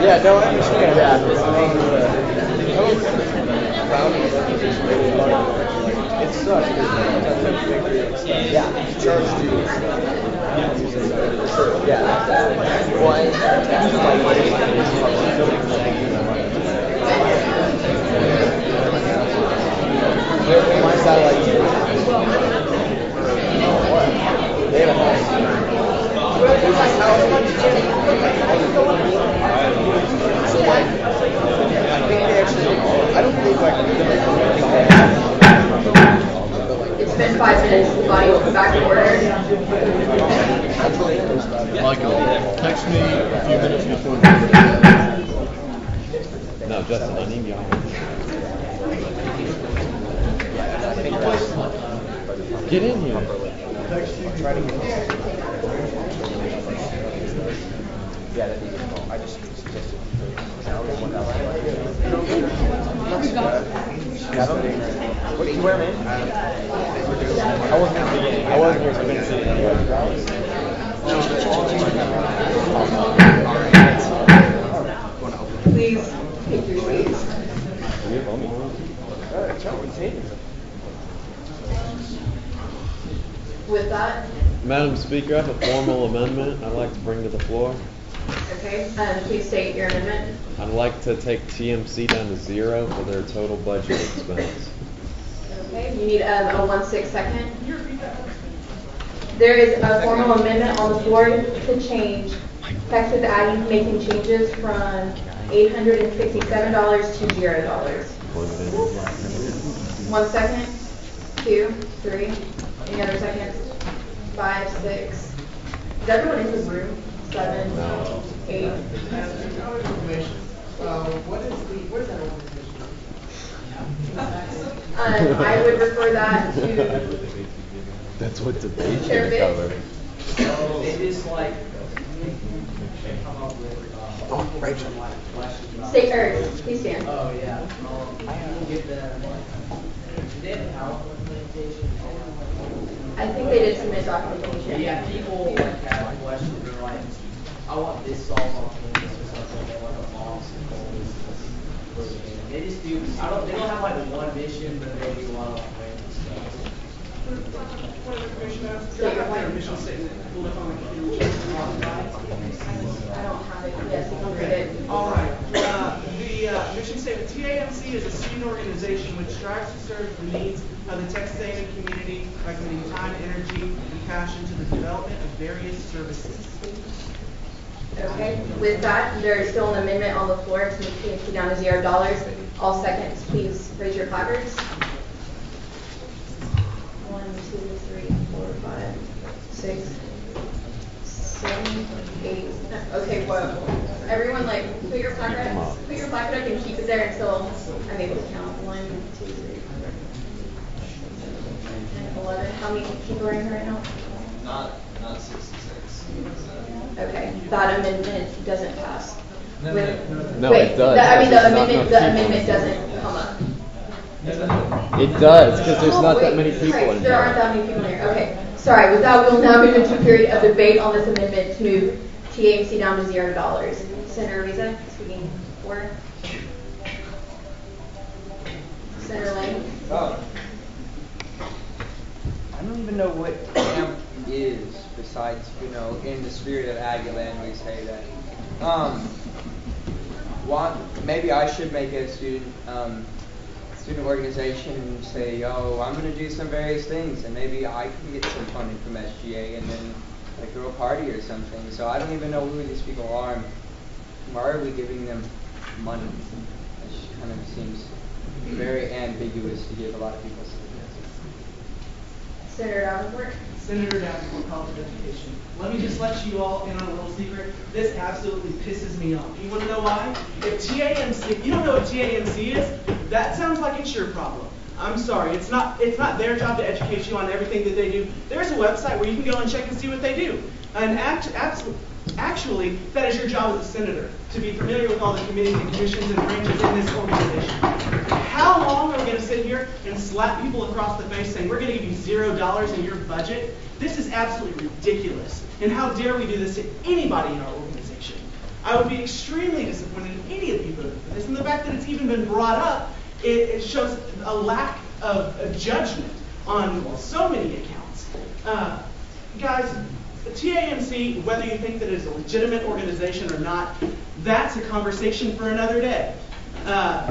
Yeah, no, I understand that. It sucks. Yeah, charge dues. Yeah. My satellite TV. They have a house. So like, I think they actually, I don't think like, It's been 5 minutes, the body will come back in order. Michael, text me a few minutes before. No, Justin, I need you. Get in here. Yeah, that'd be cool. I just suggested. What did you wear, man? I wasn't in the beginning. I wasn't here, so I couldn't see it anyway. Please take your seats. With that, Madam Speaker, I have a formal amendment I'd like to bring to the floor. okay, please state your amendment. I'd like to take TMC down to 0 for their total budget expense. Okay, you need a 1/6 second. There is a formal amendment on the floor to change Texas Aggie making changes from $867 to $0. 1 second, 2, 3, any other seconds? 5, 6. Is everyone in this room? 7, 8. What is that I organization? would refer that to That's what debate's Chair gonna cover. So it is like, come up with, Stay, please stand. Oh, yeah. We'll get that. Did they have PowerPoint presentation? I think they did submit documentation. Yeah, people like have questions, they're like, I want this solved on campus or something, they want a box and goals. They just do, they don't have like one mission, but they do a lot of random stuff. One of the commissioners, State your your point. mission statement, pull up on the computer. I don't have it. Yes, you can read it. All right. The mission statement, TAMC is a student organization which strives to serve the needs of the Texas A&M community by committing time, energy, and passion to the development of various services. Okay, with that, there is still an amendment on the floor to move TNC down to $0. All seconds, please raise your placards. 1, 2, 3, 4, 5, 6, 7, 8. Okay, whoa. Everyone, like, put your placard up and keep it there until I'm able to count. 1, 2, 3, 4, 5, 10, 11, 11. How many people are in here right now? Not 66. Okay, that amendment doesn't pass. No, No, Wait, it does. I mean, the There's not amendment, enough the people. amendment doesn't come up. It does, because there's Oh, not that wait, many people Christ, in there aren't here. that many people in here. Okay, sorry. With that, we'll now move into a period of debate on this amendment to move TAMC down to $0. Senator Riza, speaking for. Senator Lane. Oh. I don't even know what AMP is, besides, in the spirit of Aggieland, we say that. Maybe I should make a student organization and say, I'm going to do some various things, and maybe I can get some funding from SGA and then throw a party or something. So I don't even know who these people are. And why are we giving them money? It just kind of seems very ambiguous to give a lot of people something. Senator Davenport. Senator Davenport, College of Education. Let me just let you all in on a little secret. This absolutely pisses me off. You want to know why? If TAMC, you don't know what TAMC is? That sounds like it's your problem. I'm sorry, it's not their job to educate you on everything that they do. There's a website where you can go and check and see what they do. And actually, that is your job as a senator, to be familiar with all the committees and commissions and branches in this organization. How long are we going to sit here and slap people across the face saying we're going to give you $0 in your budget? This is absolutely ridiculous. And how dare we do this to anybody in our organization? I would be extremely disappointed if any of you voted for this. And the fact that it's even been brought up, it shows a lack of judgment on so many accounts. Guys, TAMC, whether you think that it is a legitimate organization or not, that's a conversation for another day.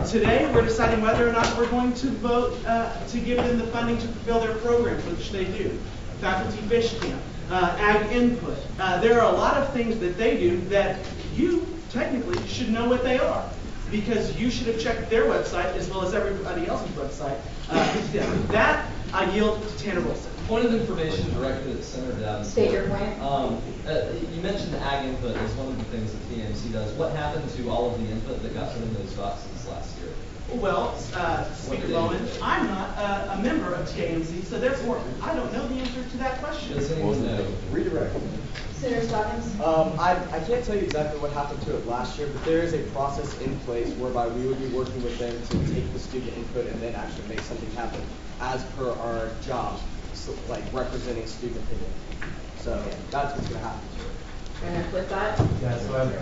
Today, we're deciding whether or not we're going to vote to give them the funding to fulfill their programs, which they do. Faculty Fish Camp, Ag Input. There are a lot of things that they do that you technically should know what they are, because you should have checked their website as well as everybody else's website. That I yield to Tanner Wilson. Point of information directed at Senator Davenport. State your point. You mentioned Ag Input as one of the things that TAMC does. What happened to all of the input that got put in those boxes last year? Well, Speaker Bowen, I'm not a member of TAMC, so therefore I don't know the answer to that question. Does anyone know? Redirect. Senator Stockings. I can't tell you exactly what happened to it last year, but there is a process in place whereby we would be working with them to take the student input and then actually make something happen as per our job, so, like representing student opinion. So that's what's going to happen to it. And with that. Yeah, so I have